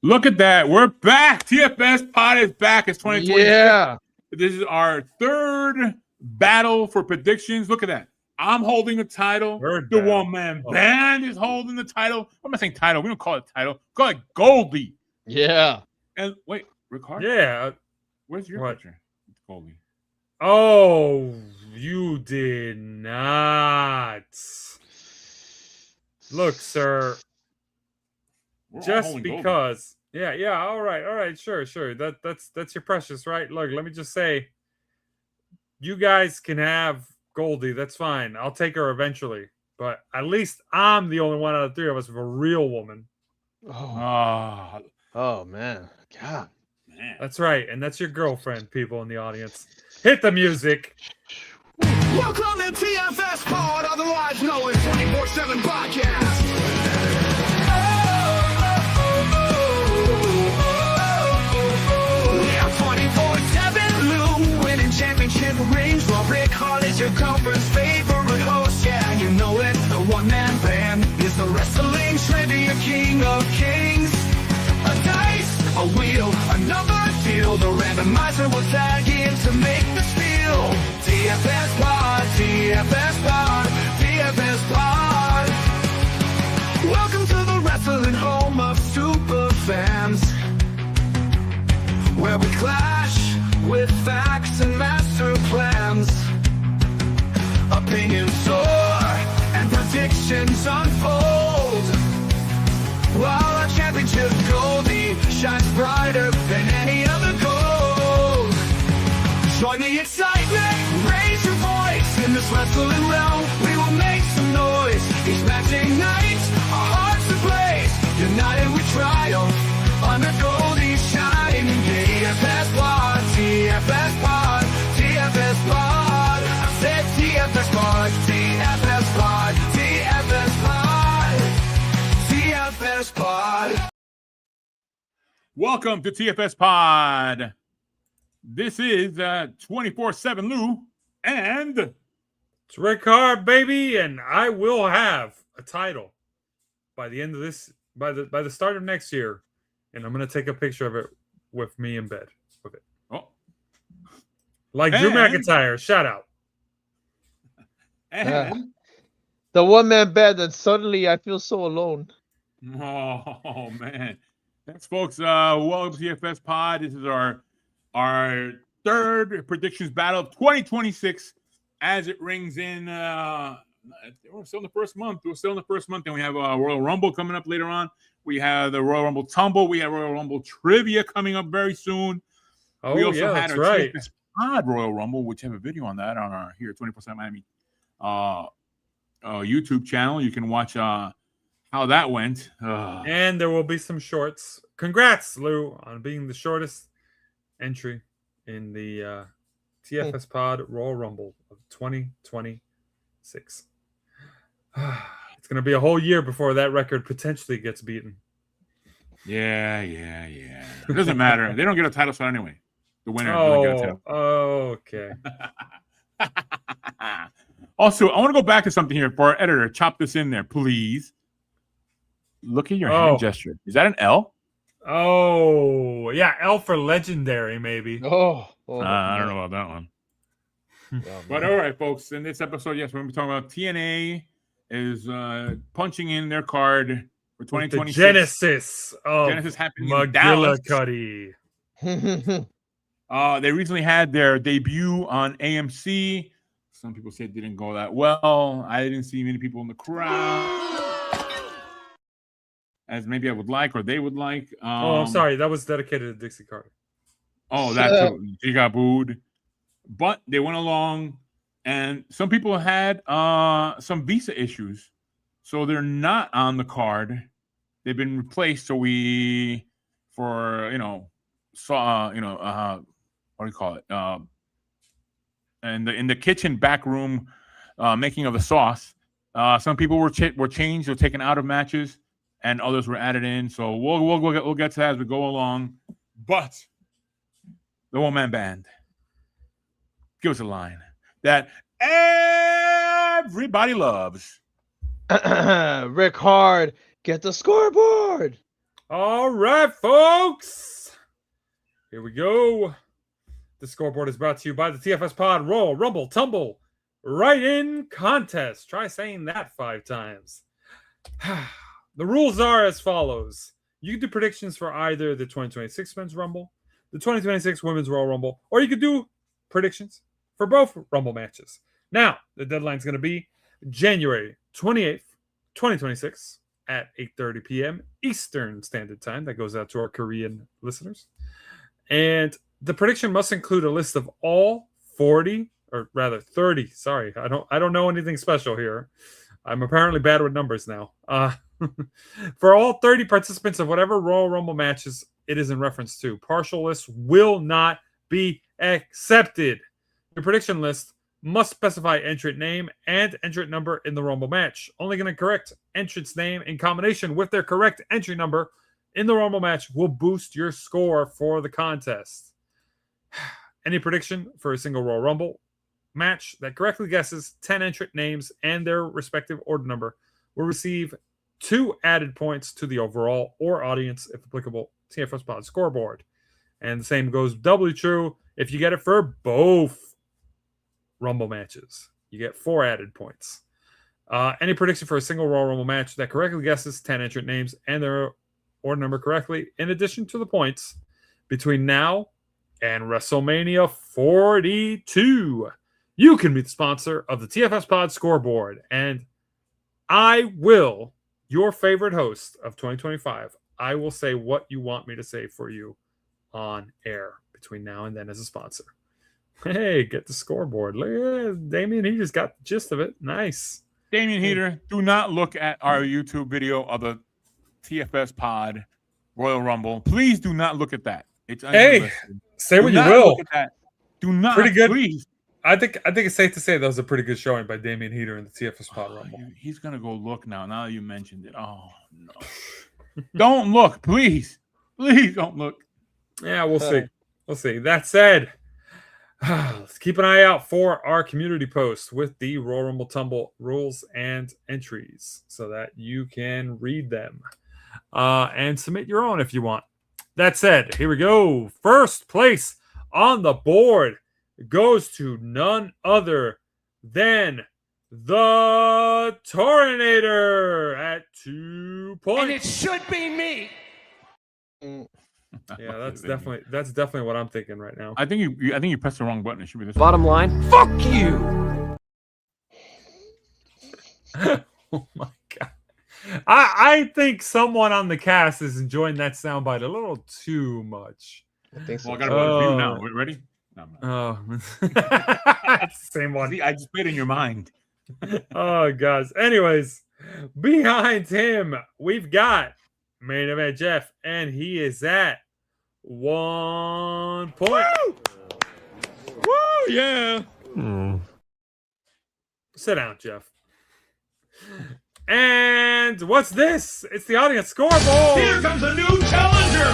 Look at that. We're back. Tfspod is back. It's 2020. Yeah. This is our third battle for predictions. Look at that. I'm holding the title. The one-man band is holding the title. What am I saying title? We don't call it title. We call it Goldie. Yeah. And wait, Rickard? Yeah. Where's your picture? It's Goldie. Oh, you did not. Look, sir. Just because. Goldie. Yeah. All right. Sure. That's your precious, right? Look, let me just say, you guys can have Goldie. That's fine. I'll take her eventually. But at least I'm the only one out of the three of us with a real woman. Oh man. God. Man. That's right. And that's your girlfriend, people in the audience. Hit the music. Welcome to Tfspod, otherwise known as 24/7 podcast. Yeah, 24/7 Lou, winning championship rings. While Rick Hall is your conference favorite host. Yeah, you know it, the one-man band is the wrestling trivia king of kings. A dice, a wheel, another deal. The randomizer will tag in to make the spiel. Tfspod, Tfspod, Tfspod. Welcome to the wrestling home of super fans, where we clash with facts and master plans. Opinions soar and predictions unfold, while our championship Goldie shines brighter than any other gold. Join the excitement, raise your voice. In this wrestling realm, we will make some noise. Each matching night, our hearts ablaze. United we triumph under Goldie's shining Tfspod, Tfspod, Tfspod. I said Tfspod, Tfspod, Tfspod, Tfspod. Welcome to Tfspod. This is 24/7 Lou, and it's Rick Hard, baby, and I will have a title by the end of this, by the start of next year, and I'm gonna take a picture of it with me in bed with it. Oh, like Drew McIntyre, shout out. And the one-man band, and suddenly I feel so alone. oh man, thanks, folks. Welcome to Tfspod. This is our third predictions battle of 2026 as it rings in. We're still in the first month. And we have a Royal Rumble coming up later on. We have the Royal Rumble Tumble. We have Royal Rumble Trivia coming up very soon. Oh, we also yeah, had that's our right. Tfspod Royal Rumble, which have a video on that on our here 24/7 Miami YouTube channel. You can watch how that went. And there will be some shorts. Congrats, Lou, on being the shortest entry in the Tfspod Royal Rumble of 2026. It's going to be a whole year before that record potentially gets beaten. Yeah. It doesn't matter. They don't get a title shot anyway. The winner doesn't get a title. Okay. Also, I want to go back to something here for our editor. Chop this in there, please. Look at your hand gesture. Is that an L? Oh, yeah. L for legendary, maybe. I don't know about that one. But all right, folks. In this episode, yes, we're going to be talking about TNA is punching in their card for 2026. Genesis of Genesis happening in Dallas. McGillicuddy. They recently had their debut on AMC. Some people said it didn't go that well. I didn't see many people in the crowd as maybe I would like or they would like. I'm sorry. That was dedicated to Dixie Carter. Oh, that too. She got booed. But they went along, and some people had some visa issues, so they're not on the card. They've been replaced. So what do you call it? And in the kitchen back room, making of the sauce. Some people were changed or taken out of matches, and others were added in. So we'll get to that as we go along. But the one-man band, give us a line that everybody loves. Rick Hard, get the scoreboard. All right, folks. Here we go. The scoreboard is brought to you by the TFS Pod Roll, Rumble, Tumble, Write-In Contest. Try saying that 5 times. The rules are as follows. You can do predictions for either the 2026 Men's Rumble, the 2026 Women's Royal Rumble, or you could do predictions for both Rumble matches. Now, the deadline is going to be January 28th, 2026 at 8:30 p.m. Eastern Standard Time. That goes out to our Korean listeners. And the prediction must include a list of all 40, or rather 30. Sorry, I don't know anything special here. I'm apparently bad with numbers now. For all 30 participants of whatever Royal Rumble matches it is in reference to, partial lists will not be accepted. Your prediction list must specify entrant name and entrant number in the Rumble match. Only going to correct entrant's name in combination with their correct entry number in the Rumble match will boost your score for the contest. Any prediction for a single Royal Rumble match that correctly guesses 10 entrant names and their respective order number will receive 2 added points to the overall or audience, if applicable, Tfspod scoreboard. And the same goes doubly true if you get it for both Rumble matches. You get 4 added points. Any prediction for a single Royal Rumble match that correctly guesses 10 entrant names and their order number correctly, in addition to the points between now and WrestleMania 42, you can be the sponsor of the TFS Pod scoreboard. And I will, your favorite host of 2025, I will say what you want me to say for you on air between now and then as a sponsor. Hey, get the scoreboard. Look at Damien. He just got the gist of it. Nice. Damien Heater, do not look at our YouTube video of the TFS Pod Royal Rumble. Please do not look at that. It's unrealistic. Say what you will. Look at that. Do not. Pretty good. Please. I think it's safe to say that was a pretty good showing by Damien Heater in the TFS Pod Rumble. He's gonna go look now. Now that you mentioned it. Oh no! Don't look, please. Please don't look. Yeah, we'll see. We'll see. That said, let's keep an eye out for our community post with the Royal Rumble Tumble rules and entries so that you can read them and submit your own if you want. That said, here we go. First place on the board goes to none other than the Torinator at 2 points. And it should be me. Yeah, that's definitely what I'm thinking right now. I think you pressed the wrong button. It should be this. Bottom line, fuck you. Oh my god. I think someone on the cast is enjoying that soundbite a little too much. I think so. Well, I got to review now. Ready? No, I'm not. Oh, it's the same one. See, I just played in your mind. Oh, guys. Anyways, behind him, we've got Main Event Jeff, and he is at 1 point. Woo! Woo! Yeah. Sit down, Jeff. And what's this? It's the audience scoreboard. Here comes a new challenger.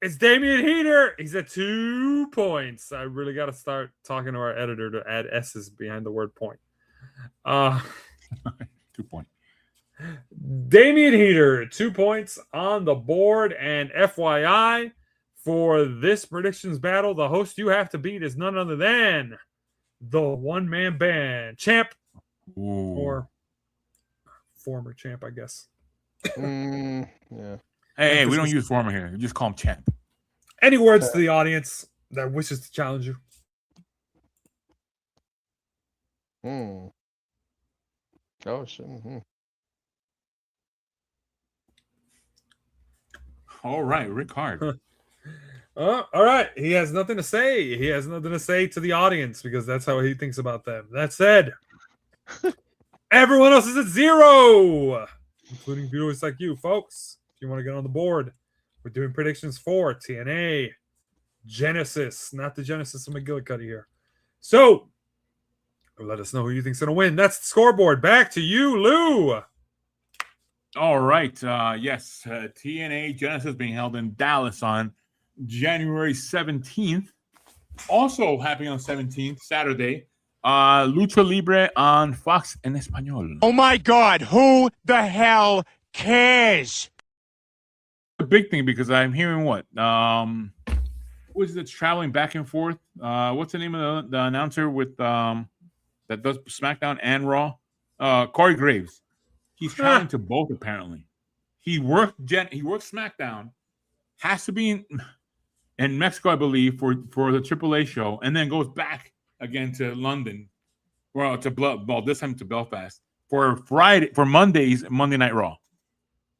It's Damien Heater. He's at 2 points. I really got to start talking to our editor to add S's behind the word point. 2 points. Damien Heater, 2 points on the board. And FYI, for this predictions battle, the host you have to beat is none other than the one-man band champ. Ooh. Or former champ, I guess. Yeah. Hey, we don't use former here. We just call him champ. Any words to the audience that wishes to challenge you? Oh shit. All right, Rick Hard. All right. He has nothing to say. He has nothing to say to the audience because that's how he thinks about them. That said, everyone else is at 0, including viewers like you, folks. If you want to get on the board, we're doing predictions for TNA, Genesis, not the Genesis of McGillicuddy here. So, let us know who you think's going to win. That's the scoreboard. Back to you, Lou. All right. Yes, TNA Genesis being held in Dallas on January 17th. Also happening on 17th, Saturday. Lucha Libre on Fox en Español. Oh my God, who the hell cares? The big thing because I'm hearing what? Who is it that's traveling back and forth? What's the name of the announcer with that does SmackDown and Raw? Corey Graves. He's traveling to both apparently. He worked SmackDown, has to be in Mexico, I believe, for the AAA show, and then goes back again to London, well, this time to Belfast for Monday Night Raw.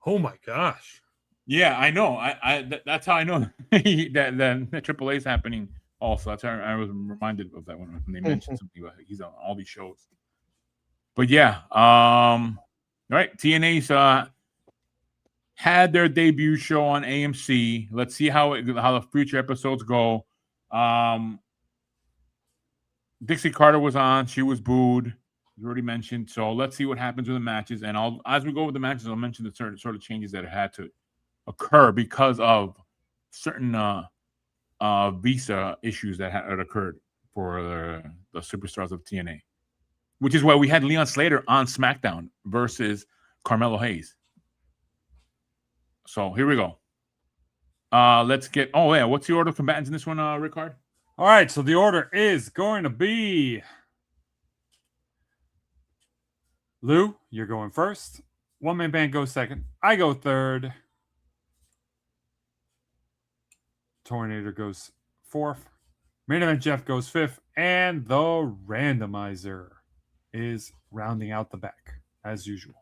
Oh my gosh! Yeah, I know. That's how I know that the AAA is happening. Also, that's how I was reminded of that when they mentioned something about he's on all these shows. But yeah, all right. TNA's had their debut show on AMC. Let's see how the future episodes go. Dixie Carter was on. She was booed. You already mentioned. So let's see what happens with the matches. And as we go with the matches, I'll mention the certain sort of changes that had to occur because of certain visa issues that had occurred for the superstars of TNA, which is why we had Leon Slater on SmackDown versus Carmelo Hayes. So here we go. Let's get. Oh yeah, what's the order of combatants in this one, Rickard? All right, so the order is going to be Lou, you're going first. One Man Band goes second. I go third. Tornado goes fourth. Main Event Jeff goes fifth. And the randomizer is rounding out the back, as usual.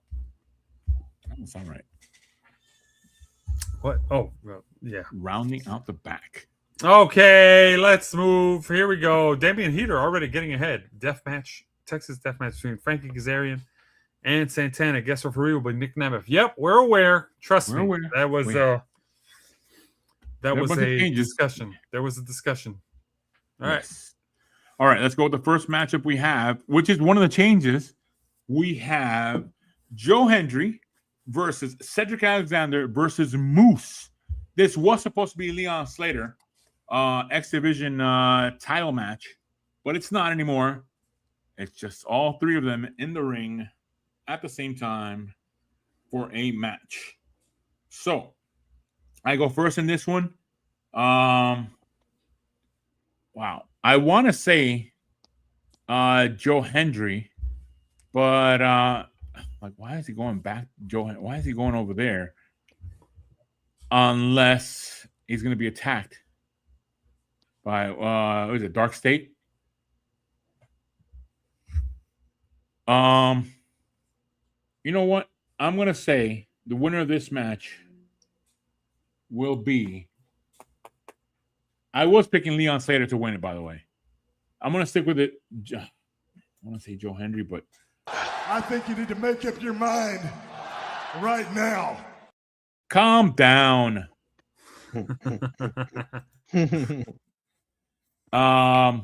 That's all right. What? Oh, well, yeah. Rounding out the back. Okay, let's move. Here we go. Damian Heater already getting ahead. Texas death match between Frankie Kazarian and Santana. Guest referee will be Nick Nemeth. Yep, we're aware. Trust me. Aware. That was a changes. discussion. There was a discussion. All right. Yes. All right, let's go with the first matchup we have, which is one of the changes. We have Joe Hendry versus Cedric Alexander versus Moose. This was supposed to be Leon Slater, X Division title match, but it's not anymore. It's just all three of them in the ring at the same time for a match. So I go first in this one. Wow. I want to say Joe Hendry, but like, why is he going back? Why is he going over there? Unless he's going to be attacked by what is it, Dark State? You know what? I'm going to say the winner of this match will be. I was picking Leon Slater to win it, by the way. I'm going to stick with it. I want to say Joe Hendry, but I think you need to make up your mind right now. calm down. Man, I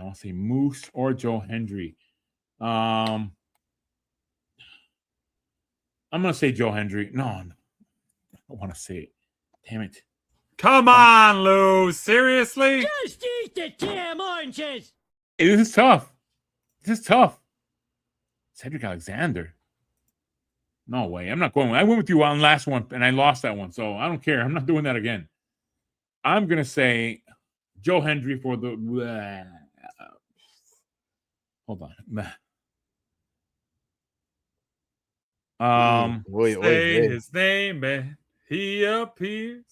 want to say Moose or Joe Hendry. I'm going to say Joe Hendry. No, I don't want to say it. Damn it. Come on, Lou. Seriously? Just eat the damn oranges! Hey, this is tough. Cedric Alexander. No way. I'm not going. I went with you on last one, and I lost that one, so I don't care. I'm not doing that again. I'm going to say Joe Hendry for the... hold on. Say his name, man. He appears.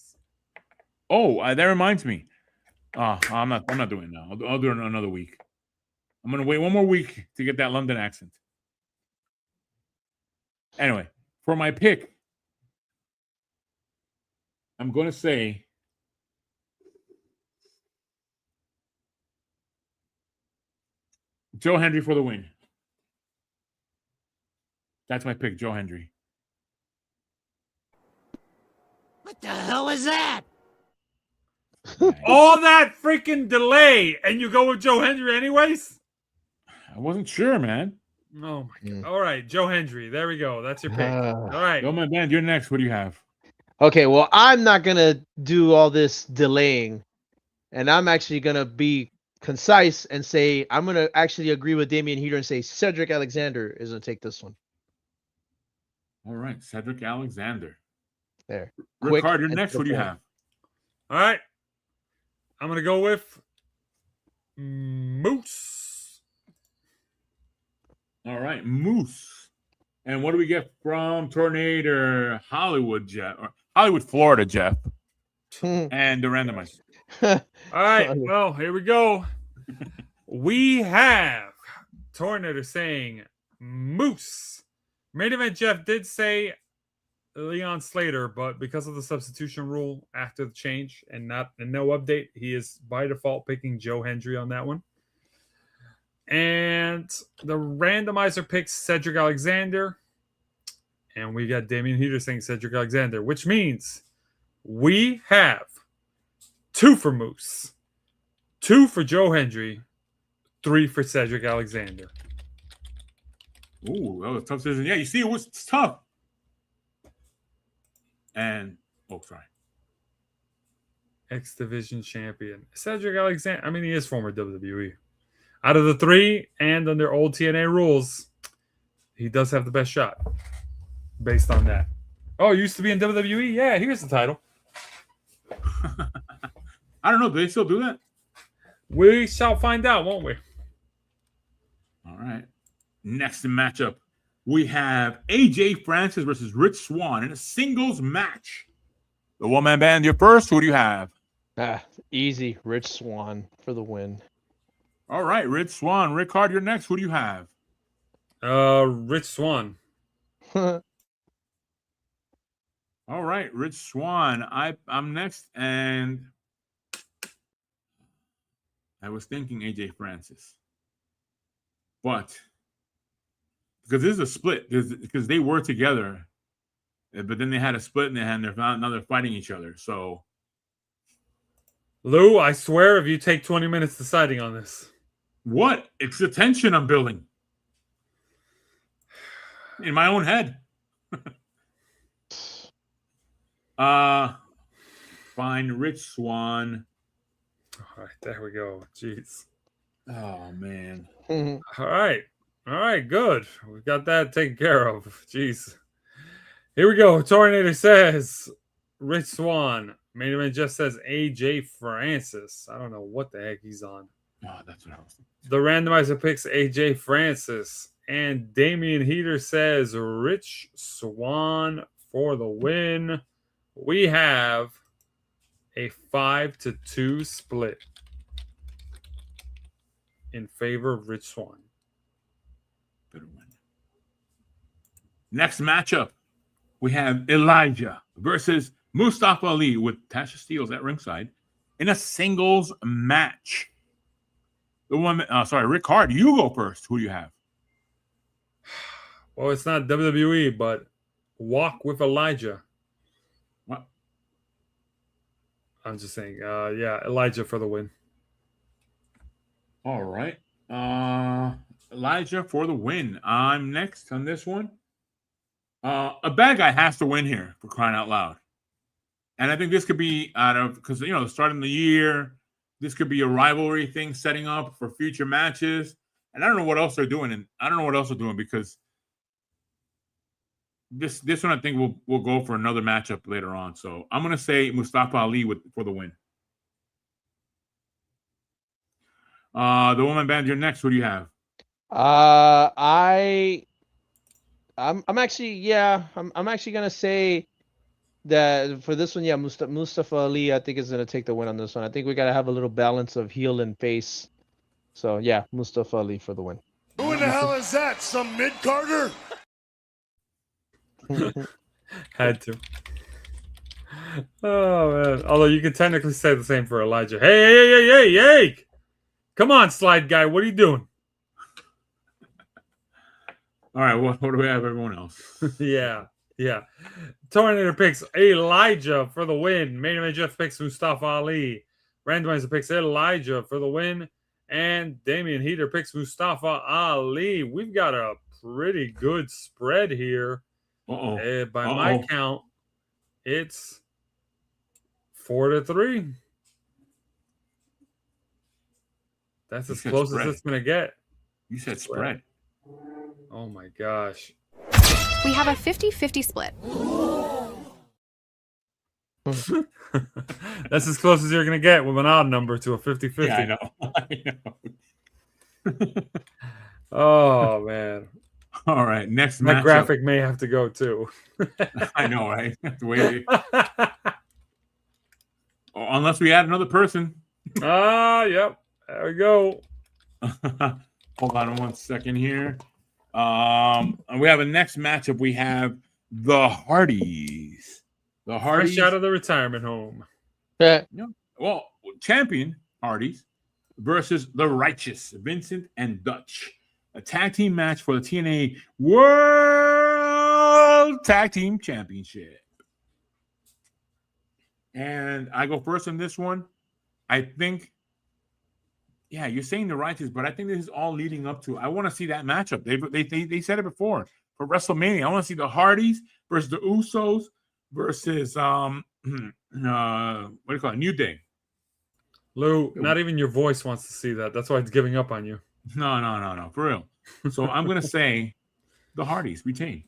Oh, that reminds me. I'm not doing it now. I'll do it another week. I'm gonna wait one more week to get that London accent. Anyway, for my pick, I'm gonna say Joe Hendry for the win. That's my pick, Joe Hendry. What the hell is that? All that freaking delay, and you go with Joe Hendry anyways? I wasn't sure, man. Oh my god. All right, Joe Hendry. There we go. That's your pick. All right. Yo, my man, you're next. What do you have? Okay, well, I'm not gonna do all this delaying, and I'm actually gonna be concise and say I'm gonna actually agree with Damian Heater and say Cedric Alexander is gonna take this one. All right, Cedric Alexander. There. Quick Rickard, you're and next. to What do the you point. have? All right. I'm gonna go with Moose. All right, Moose. And what do we get from Tornado Hollywood, Jeff? Or Hollywood, Florida, Jeff? And the randomizer. All right. Well, here we go. We have Tornado saying Moose. Main event Jeff did say Leon Slater, but because of the substitution rule after the change and no update, he is by default picking Joe Hendry on that one. And the randomizer picks Cedric Alexander. And we got Damian Heater saying Cedric Alexander, which means we have 2 for Moose, 2 for Joe Hendry, 3 for Cedric Alexander. Ooh, that was a tough decision. Yeah, you see, it's tough. And, sorry. X Division champion. Cedric Alexander. I mean, he is former WWE. Out of the 3 and under old TNA rules, he does have the best shot based on that. Oh, used to be in WWE? Yeah, here's the title. I don't know. Do they still do that? We shall find out, won't we? All right. Next matchup, we have AJ Francis versus Rich Swann in a singles match. The one-man band, you're first. Who do you have? Easy. Rich Swann for the win. All right, Rich Swann. Rickard, you're next. Who do you have? Rich Swann. All right, Rich Swann. I'm next, and I was thinking AJ Francis, but because this is a split, because they were together, but then they had a split, and now they're fighting each other. So, Lou, I swear, if you take 20 minutes deciding on this, what? It's the tension I'm building in my own head. Fine, Rich Swann. all right, there we go. Jeez. Oh man. All right, good. We got that taken care of. Jeez. Here we go. Tornado says Rich Swann. Main event just says AJ Francis. I don't know what the heck he's on. Oh, that's what I was thinking. The randomizer picks AJ Francis. And Damian Heater says Rich Swann for the win. We have a 5-2 split in favor of Rich Swann. Better win. Next matchup, we have Elijah versus Mustafa Ali with Tasha Steelz at ringside in a singles match. Rickard, you go first. Who do you have? Well, it's not WWE, but Walk with Elijah. What? I'm just saying, Elijah for the win. All right. Elijah for the win. I'm next on this one. A bad guy has to win here, for crying out loud. And I think this could be because starting the year, this could be a rivalry thing setting up for future matches. And I don't know what else they're doing. Because this one I think will go for another matchup later on. So I'm gonna say Mustafa Ali for the win. The woman band, you're next. What do you have? I'm actually gonna say that for this one, Mustafa Ali, I think is gonna take the win on this one. I think we gotta have a little balance of heel and face. So yeah, Mustafa Ali for the win. Who in the hell is that? Some mid-carder? Had to. Oh man! Although you could technically say the same for Elijah. Hey! Come on, slide guy. What are you doing? All right. What do we have? Everyone else? Yeah. Tornado picks Elijah for the win. Main event Jeff picks Mustafa Ali. Randomizer picks Elijah for the win. And Damian Heater picks Mustafa Ali. We've got a pretty good spread here. By my count, it's 4-3. That's as close as it's going to get. You said spread. Oh, my gosh. We have a 50-50 split. That's as close as you're going to get with an odd number to a 50-50. Yeah, I know. I know. Oh, man. All right, next My matchup. graphic may have to go, too. I know, right? Have to wait. Unless we add another person. Yep. There we go. Hold on 1 second here. We have a next matchup. We have the Hardys. The Hardys. Fresh out of the retirement home. Yeah. Well, champion Hardys versus the Righteous, Vincent and Dutch. A tag team match for the TNA World Tag Team Championship. And I go first on this one. I think, yeah, you're saying the Righteous, but I think this is all leading up to. I want to see that matchup. They said it before for WrestleMania. I want to see the Hardys versus the Usos versus what do you call it? New Day. Lou, not even your voice wants to see that. That's why it's giving up on you. No, for real. So I'm gonna say the Hardys retain.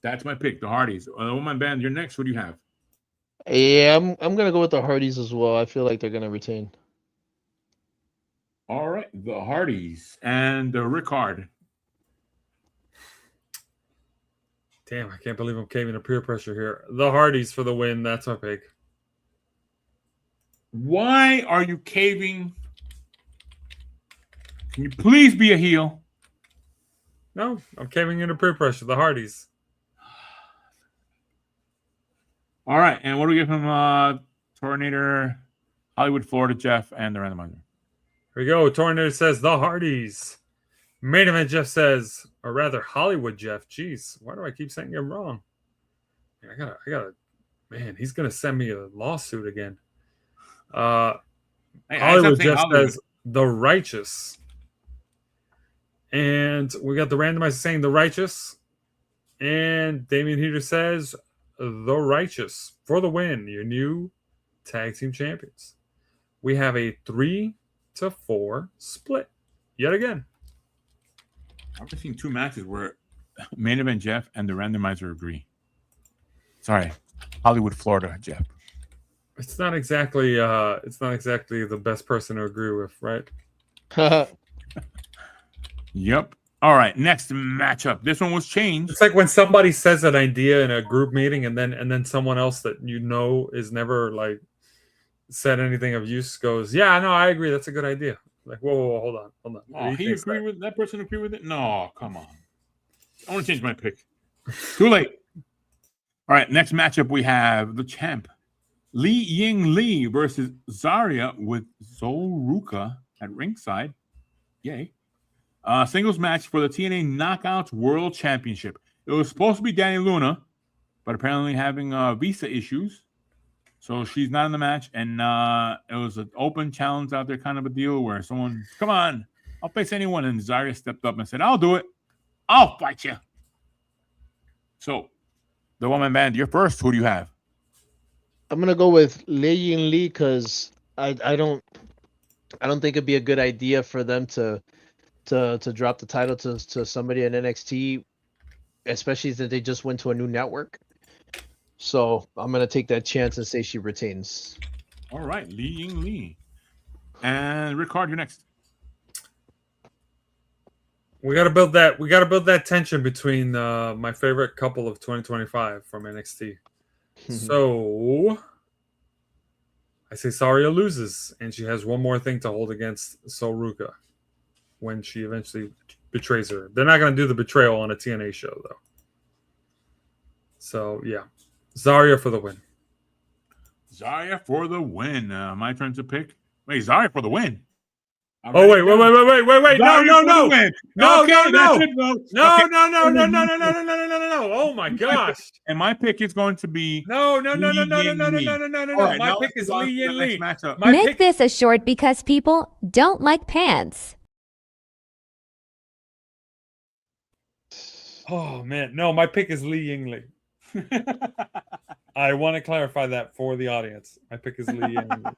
That's my pick, the Hardys. Woman band, you're next. What do you have? Yeah, I'm gonna go with the Hardys as well. I feel like they're gonna retain. All right, the Hardys and the Rickard. Damn, I can't believe I'm caving to peer pressure here. The Hardys for the win. That's my pick. Why are you caving? Can you please be a heel? No, I'm caving into peer pressure. The Hardys. All right, and what do we get from Tornator, Hollywood, Florida, Jeff, and the randomizer? Here we go. Tornator says the Hardys. Main Event Jeff says, or rather Hollywood Jeff. Jeez, why do I keep saying him wrong? I gotta. Man, he's gonna send me a lawsuit again. Hollywood Jeff says the Righteous. And we got the randomizer saying the Righteous. And Damian Heater says the Righteous for the win. Your new tag team champions. We have a 3-4 split yet again. I've seen two matches where Main Event Jeff and the randomizer agree. Sorry, Hollywood, Florida, Jeff. It's not exactly the best person to agree with, right? Yep. All right, next matchup. This one was changed. It's like when somebody says an idea in a group meeting, and then someone else that you know is never like said anything of use goes, "Yeah, no, I agree. That's a good idea." Like, whoa, hold on. Oh, he agree with that person? Agree with it? No, come on. I want to change my pick. Too late. All right, next matchup we have the champ Li Ying Li versus Zarya with Zoruka at ringside. Yay. Singles match for the TNA Knockouts World Championship. It was supposed to be Danny Luna, but apparently having visa issues. So she's not in the match. And it was an open challenge out there kind of a deal where someone, come on, I'll face anyone. And Zarya stepped up and said, I'll do it. I'll fight you. So the woman band, you're first. Who do you have? I'm gonna go with Li Ying Li because I don't think it'd be a good idea for them to drop the title to somebody in NXT, especially that they just went to a new network. So I'm gonna take that chance and say she retains. All right, Li Ying Li. And Rickard, you're next. We gotta build that tension between my favorite couple of 2025 from NXT. So I say Zarya loses, and she has one more thing to hold against Zoruka when she eventually betrays her. They're not going to do the betrayal on a TNA show, though. So, yeah. Zarya for the win. Zarya for the win. My turn to pick. Wait, Zarya for the win. Oh, wait. No. Oh, my gosh. And my pick is going to be... No. My pick is Li Ying Li. Make this a short because people don't like pants. Oh, man. No, my pick is Li Ying Li. I want to clarify that for the audience. My pick is Li Ying Li.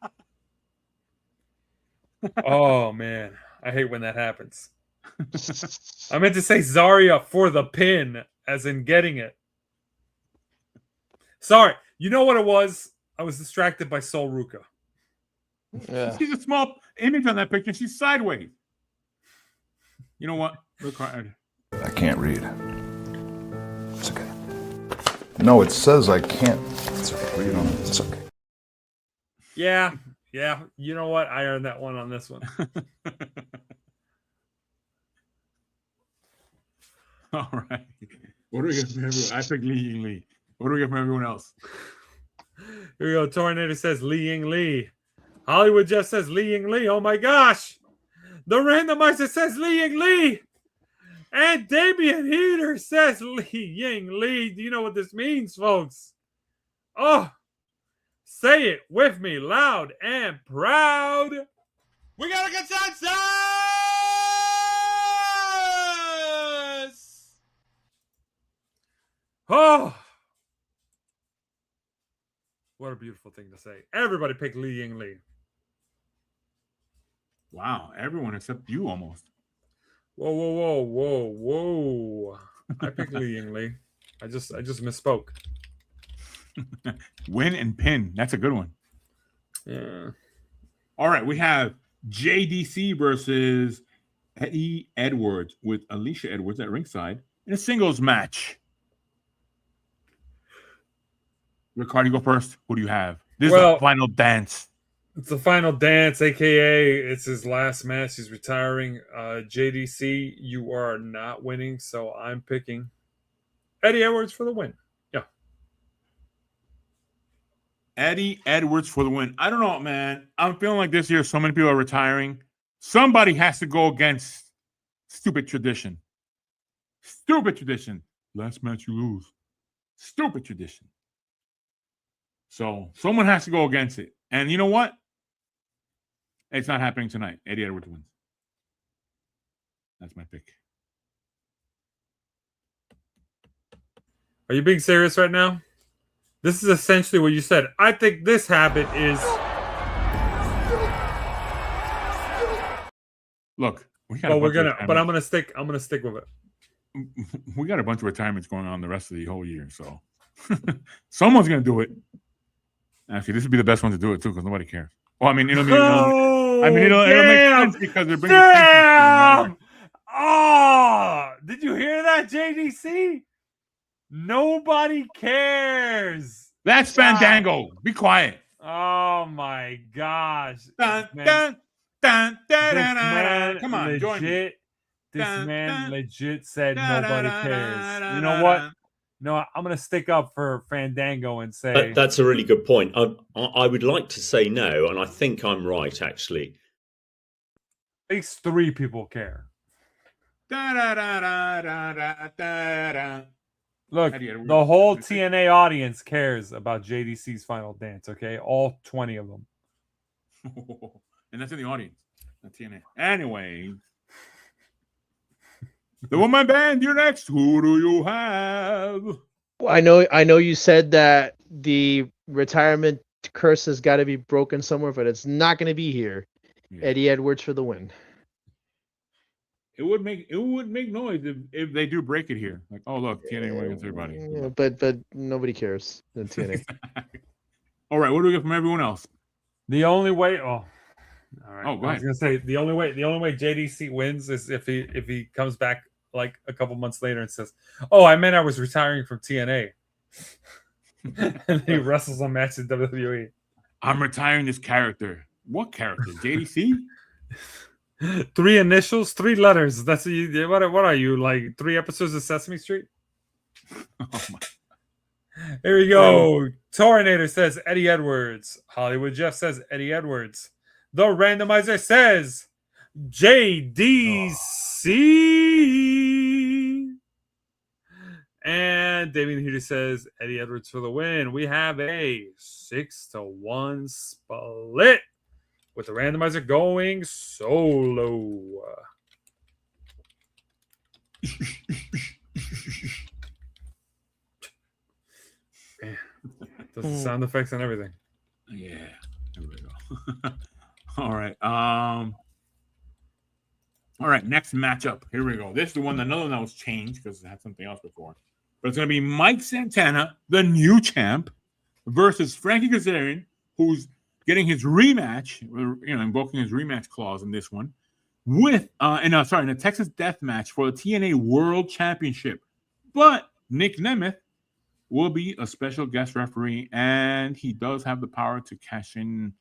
Oh, man. I hate when that happens. I meant to say Zarya for the pin, as in getting it. Sorry. You know what it was? I was distracted by Sol Ruka. Yeah. She's a small image on that picture. She's sideways. You know what? Look hard. I can't read. It's okay. No, it says I can't. It's okay. Read on it. It's okay. Yeah. You know what? I earned that one on this one. All right. What do we get from everyone? I picked Li Ying Li. What do we get from everyone else? Here we go. Tornado says Li Ying Li. Hollywood Jeff says Li Ying Li. Oh my gosh. The randomizer says Li Ying Li. And Damian Heater says Li Ying Li. Do you know what this means, folks? Oh, say it with me loud and proud. We got a consensus! Oh, what a beautiful thing to say. Everybody picked Li Ying Li. Wow, everyone except you almost. Whoa. I picked Li Ying Li. I just misspoke. Win and pin. That's a good one. Yeah. All right, we have JDC versus Eddie Edwards with Alicia Edwards at ringside in a singles match. Ricardo, go first. Who do you have? This is the final dance. It's the final dance, aka it's his last match. He's retiring. JDC, you are not winning, so I'm picking Eddie Edwards for the win. Yeah. Eddie Edwards for the win. I don't know, man. I'm feeling like this year so many people are retiring. Somebody has to go against stupid tradition. Stupid tradition. Last match you lose. Stupid tradition. So someone has to go against it. And you know what? It's not happening tonight. Eddie Edwards wins. That's my pick. Are you being serious right now? This is essentially what you said. I think this habit is. Look, I'm gonna stick with it. We got a bunch of retirements going on the rest of the whole year, so someone's gonna do it. Actually, this would be the best one to do it too, because nobody cares. Well, I mean, it'll make sense because they're bringing attention. Oh, did you hear that, JDC? Nobody cares. That's Fandango. Be quiet. Oh my gosh. Dun, Man, dun, dun, come on, join me. This man legit said nobody cares. You know what? No, I'm going to stick up for Fandango and say... That's a really good point. I would like to say no, and I think I'm right, actually. At least 3 people care. Look, the whole TNA audience cares about JDC's final dance, okay? All 20 of them. And that's in the audience. Not TNA. Anyway... The woman band, you're next. Who do you have? Well, I know you said that the retirement curse has got to be broken somewhere, but it's not going to be here. Yeah. Eddie Edwards for the win. It would make noise if they do break it here. Like, oh look, TNA wins everybody. Yeah, but nobody cares than TNA. All right, what do we get from everyone else? The only way. Oh. All right. Oh, go ahead. I was gonna say the only way JDC wins is if he comes back like a couple months later and says, "Oh, I meant I was retiring from TNA," and he wrestles a match in WWE. I'm retiring this character. What character? JDC? 3 initials, 3 letters. That's what are you, like 3 episodes of Sesame Street? Oh my. Here we go. Tornator says Eddie Edwards. Hollywood Jeff says Eddie Edwards. The randomizer says JDC. And David Huda says Eddie Edwards for the win. We have a 6-1 split with the randomizer going solo. Man, does the sound effects and everything. Yeah, there we go. All right. All right, next matchup. Here we go. This is the one, another one that was changed because it had something else before. But it's going to be Mike Santana, the new champ, versus Frankie Kazarian, who's getting his rematch, invoking his rematch clause in this one, with in a Texas Death Match for the TNA World Championship. But Nick Nemeth will be a special guest referee, and he does have the power to cash in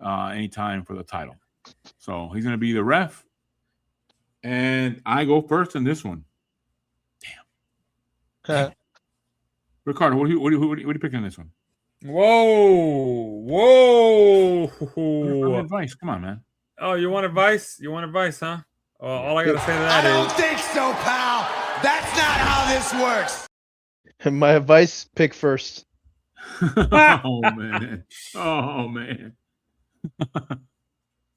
anytime for the title. So he's going to be the ref. And I go first in this one. Damn. Ricardo, what are you picking in this one? Whoa. Advice. Come on, man. Oh, you want advice? You want advice, huh? Well, all I got to say to that I don't think so, pal. That's not how this works. My advice: pick first. Oh man. Oh man.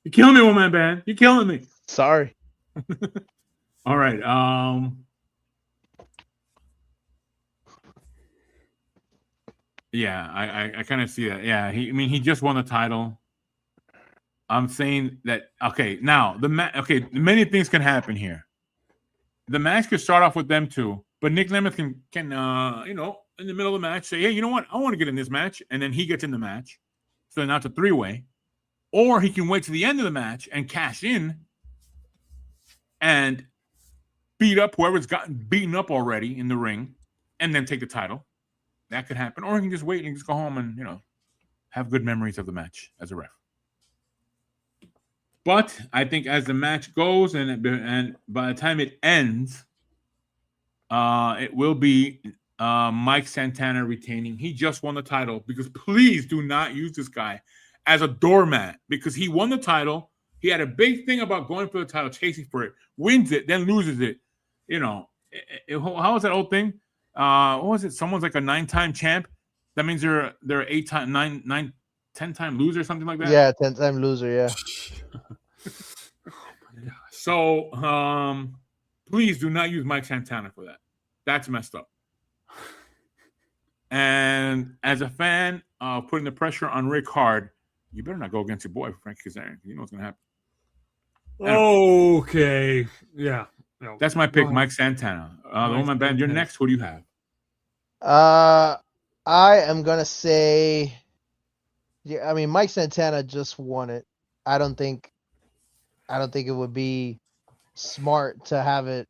You're killing me, woman band. You're killing me. Sorry. All right. Yeah, I kind of see that. Yeah, he just won the title. I'm saying that. Okay, now many things can happen here. The match could start off with them two, but Nick Nemeth can in the middle of the match say, hey, you know what? I want to get in this match, and then he gets in the match. So now it's a 3-way. Or he can wait to the end of the match and cash in and beat up whoever's gotten beaten up already in the ring and then take the title. That could happen. Or he can just wait and just go home and, have good memories of the match as a ref. But I think as the match goes and by the time it ends, it will be Mike Santana retaining. He just won the title because please do not use this guy as a doormat because he won the title. He had a big thing about going for the title, chasing for it, wins it, then loses it. How was that old thing? What was it? Someone's like a 9-time champ. That means they're 10-time loser, something like that. Yeah, 10-time loser. Yeah. So, please do not use Mike Santana for that. That's messed up. And as a fan, putting the pressure on Rick Hard, you better not go against your boy, Frankie Kazarian. You know what's going to happen. Okay. Yeah. No. That's my pick, Mike Santana. The woman band, you're next. Who do you have? I am gonna say, yeah. I mean, Mike Santana just won it. I don't think it would be smart to have it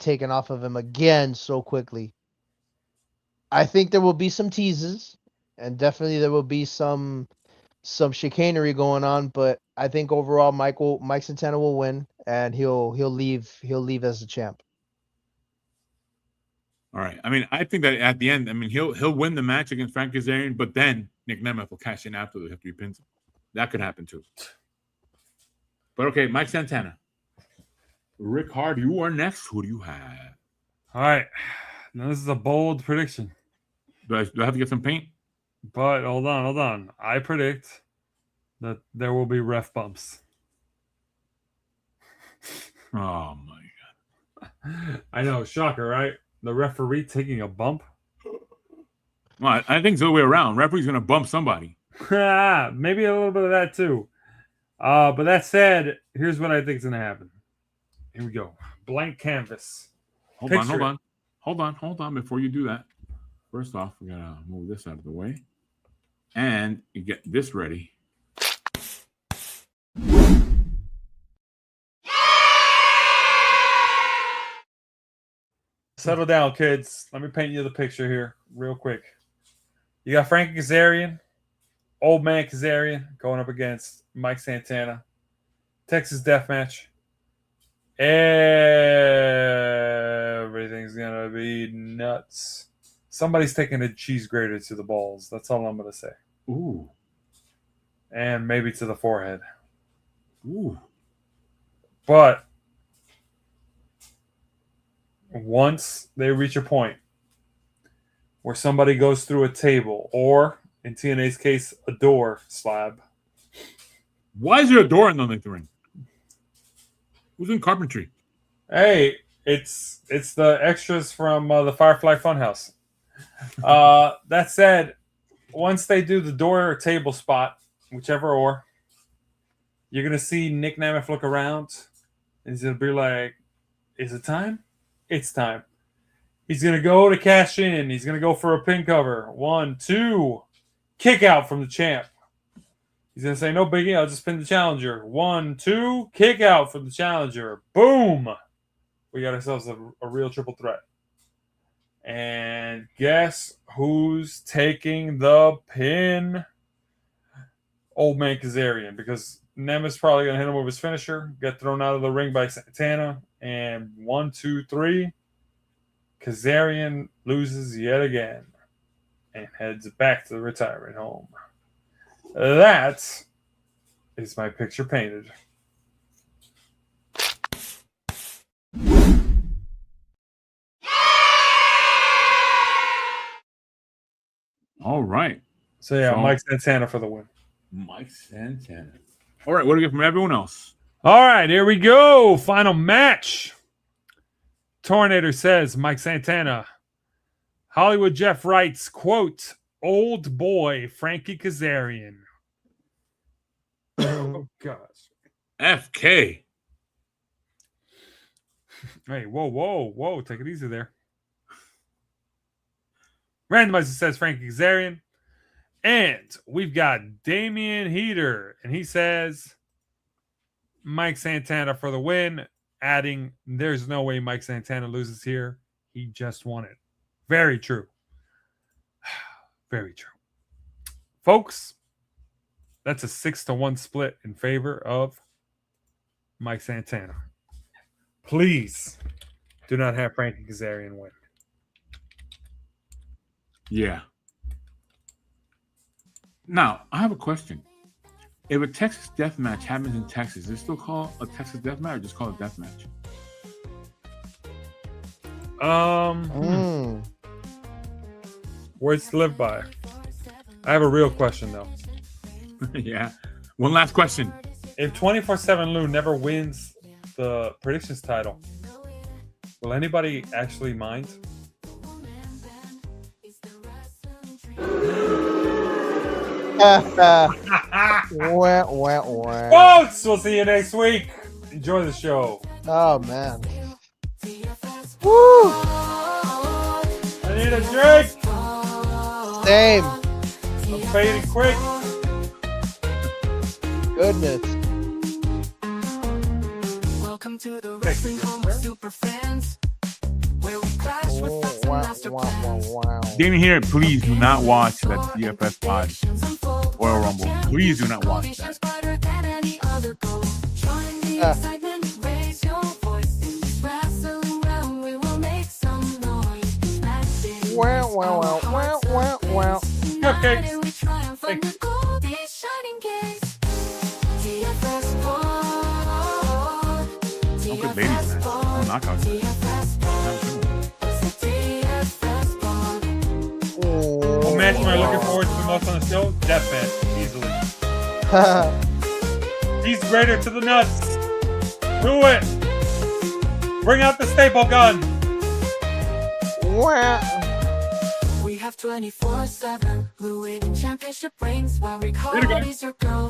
taken off of him again so quickly. I think there will be some teases, and definitely there will be some chicanery going on. But I think overall, Mike Santana will win, and he'll leave as the champ. All right. I mean, I think that at the end, he'll win the match against Frank Kazarian, but then Nick Nemeth will cash in after he pins him. That could happen too. But okay, Mike Santana. Rick Hard, you are next. Who do you have? All right. Now this is a bold prediction. Do I have to get some paint? But hold on. I predict that there will be ref bumps. Oh my god. I know, shocker, right? The referee taking a bump? Well, I think it's the other way around. Referee's going to bump somebody. Maybe a little bit of that too. But that said, here's what I think is going to happen. Here we go. Blank canvas. Hold on. Before you do that, first off, we got to move this out of the way. And you get this ready. Settle down, kids. Let me paint you the picture here real quick. You got Frankie Kazarian, old man Kazarian, going up against Mike Santana. Texas Deathmatch. Everything's going to be nuts. Somebody's taking a cheese grater to the balls. That's all I'm going to say. Ooh. And maybe to the forehead. Ooh. But once they reach a point where somebody goes through a table or, in TNA's case, a door slab. Why is there a door in the ring? Who's in carpentry? Hey, it's the extras from the Firefly Funhouse. That said, once they do the door or table spot, whichever or, you're going to see Nick Nemeth look around. He's going to be like, is it time? It's time. He's going to go to cash in. He's going to go for a pin cover. 1, 2. Kick out from the champ. He's going to say, no biggie, I'll just pin the challenger. 1, 2. Kick out from the challenger. Boom. We got ourselves a real triple threat. And guess who's taking the pin? Old man Kazarian, because Nemeth's probably going to hit him with his finisher, get thrown out of the ring by Santana, and 1, 2, 3, Kazarian loses yet again and heads back to the retirement home. That is my picture painted. All right. So yeah, Mike Santana for the win. Mike Santana. All right, what do we get from everyone else? All right, here we go. Final match. Tornator says, Mike Santana. Hollywood Jeff writes, quote, old boy Frankie Kazarian. Oh, gosh. FK. Hey, whoa. Take it easy there. Randomizer says Frankie Kazarian. And we've got Damian Heater. And he says Mike Santana for the win. Adding, there's no way Mike Santana loses here. He just won it. Very true. Very true. Folks, that's a 6-1 split in favor of Mike Santana. Please do not have Frankie Kazarian win. Yeah. Now, I have a question. If a Texas death match happens in Texas, is it still called a Texas death match or just called a death match? Words to live by. I have a real question, though. Yeah. One last question. If 24/7 Lou never wins the predictions title, will anybody actually mind? Folks, we'll see you next week. Enjoy the show. Oh, man. Woo! I need a drink. Same. I'm fading quick. Goodness. Welcome to the wrestling home of super fans, where we clash with facts and master plans. Damien here, please do not watch that Tfspod Royal Rumble. Please do not watch that. Cupcakes. Oh, good ladies match. Oh, knockout. What match am I looking forward to the most on the show? Death match, easily. He's greater to the nuts. Do it. Bring out the staple gun. We have 24/7 Louis championship rings while we call these your girl.